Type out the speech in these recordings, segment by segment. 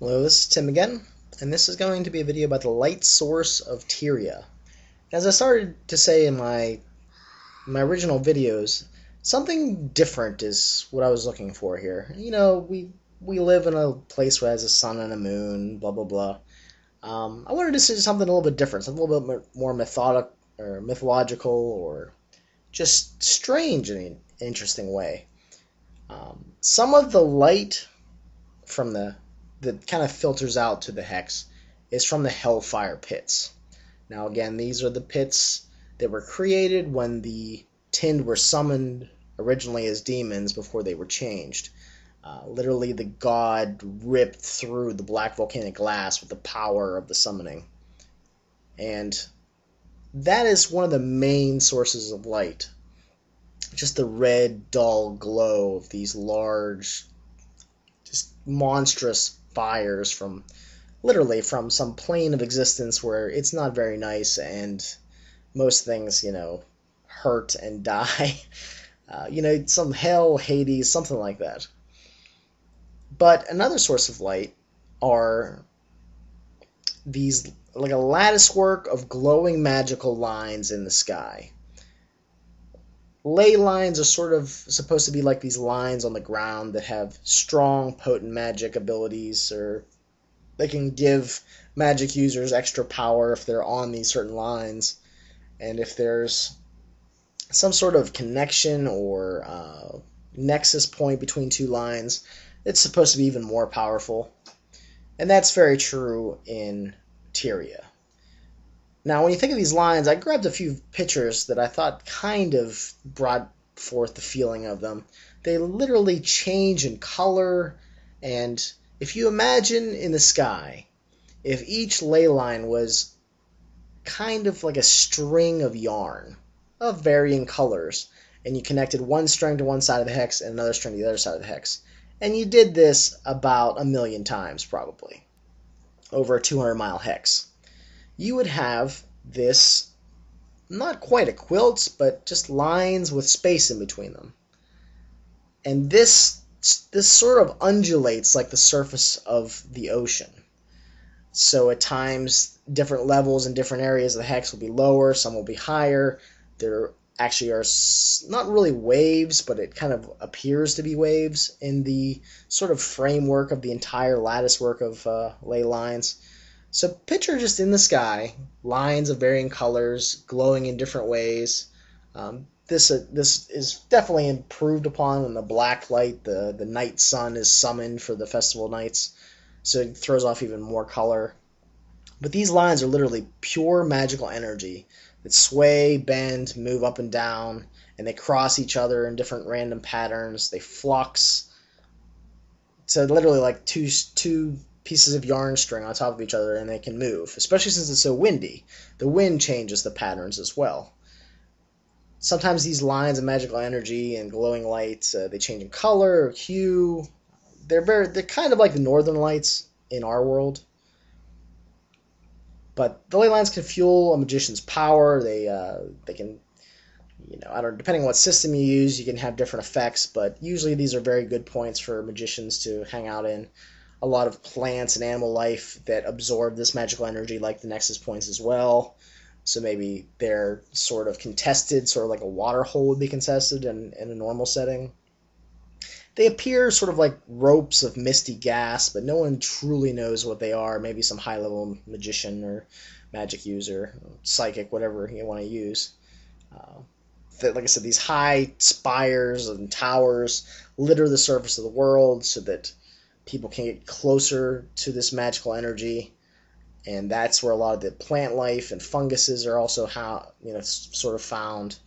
Hello, this is Tim again, and this is going to be a video about the light source of Tyria. As I started to say in my original videos, something different is what I was looking for here. You know, we live in a place where has a sun and a moon, blah blah blah. I wanted to see something a little bit different, something a little bit more methodic or mythological, or just strange in an interesting way. Some of the light from that kind of filters out to the hex is from the Hellfire pits. Now again, these are the pits that were created when the Tinned were summoned originally as demons before they were changed. Literally, the god ripped through the black volcanic glass with the power of the summoning. And that is one of the main sources of light. Just the red, dull glow of these large, just monstrous fires from literally from some plane of existence where it's not very nice and most things, hurt and die. Some hell, Hades, something like that. But another source of light are these, like a lattice work of glowing magical lines in the sky. Ley lines are sort of supposed to be like these lines on the ground that have strong, potent magic abilities, or they can give magic users extra power if they're on these certain lines. And if there's some sort of connection or nexus point between two lines, it's supposed to be even more powerful. And that's very true in Tyria. Now, when you think of these lines, I grabbed a few pictures that I thought kind of brought forth the feeling of them. They literally change in color, and if you imagine in the sky, if each ley line was kind of like a string of yarn of varying colors, and you connected one string to one side of the hex and another string to the other side of the hex, and you did this about 1,000,000 times probably, over a 200-mile hex, you would have this, not quite a quilt, but just lines with space in between them. And this sort of undulates like the surface of the ocean. So at times, different levels in different areas of the hex will be lower, some will be higher. There actually are not really waves, but it kind of appears to be waves in the sort of framework of the entire lattice work of ley lines. So picture just in the sky, lines of varying colors, glowing in different ways. This is definitely improved upon when the black light, the night sun, is summoned for the festival nights, so it throws off even more color. But these lines are literally pure magical energy that sway, bend, move up and down, and they cross each other in different random patterns. They flux. So literally like two pieces of yarn string on top of each other, and they can move, especially since it's so windy. The wind changes the patterns as well. Sometimes these lines of magical energy and glowing lights, they change in color or hue. They're kind of like the northern lights in our world. But the ley lines can fuel a magician's power. They can, depending on what system you use, you can have different effects, but usually these are very good points for magicians to hang out in. A lot of plants and animal life that absorb this magical energy, like the nexus points as well. So maybe they're sort of contested, sort of like a water hole would be contested in a normal setting. They appear sort of like ropes of misty gas, but no one truly knows what they are. Maybe some high-level magician or magic user, psychic, whatever you want to use. Like I said, these high spires and towers litter the surface of the world so that people can get closer to this magical energy, and that's where a lot of the plant life and funguses are also sort of found.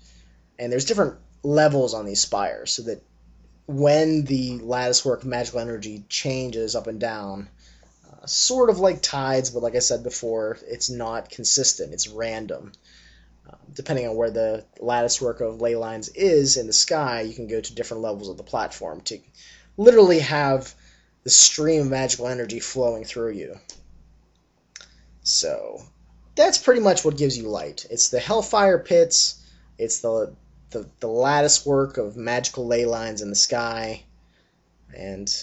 And there's different levels on these spires, so that when the latticework of magical energy changes up and down, sort of like tides, but like I said before, it's not consistent, it's random. Depending on where the latticework of ley lines is in the sky, you can go to different levels of the platform to literally have the stream of magical energy flowing through you. So that's pretty much what gives you light. It's the Hellfire pits, it's the lattice work of magical ley lines in the sky, and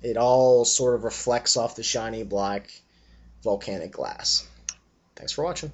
it all sort of reflects off the shiny black volcanic glass. Thanks for watching.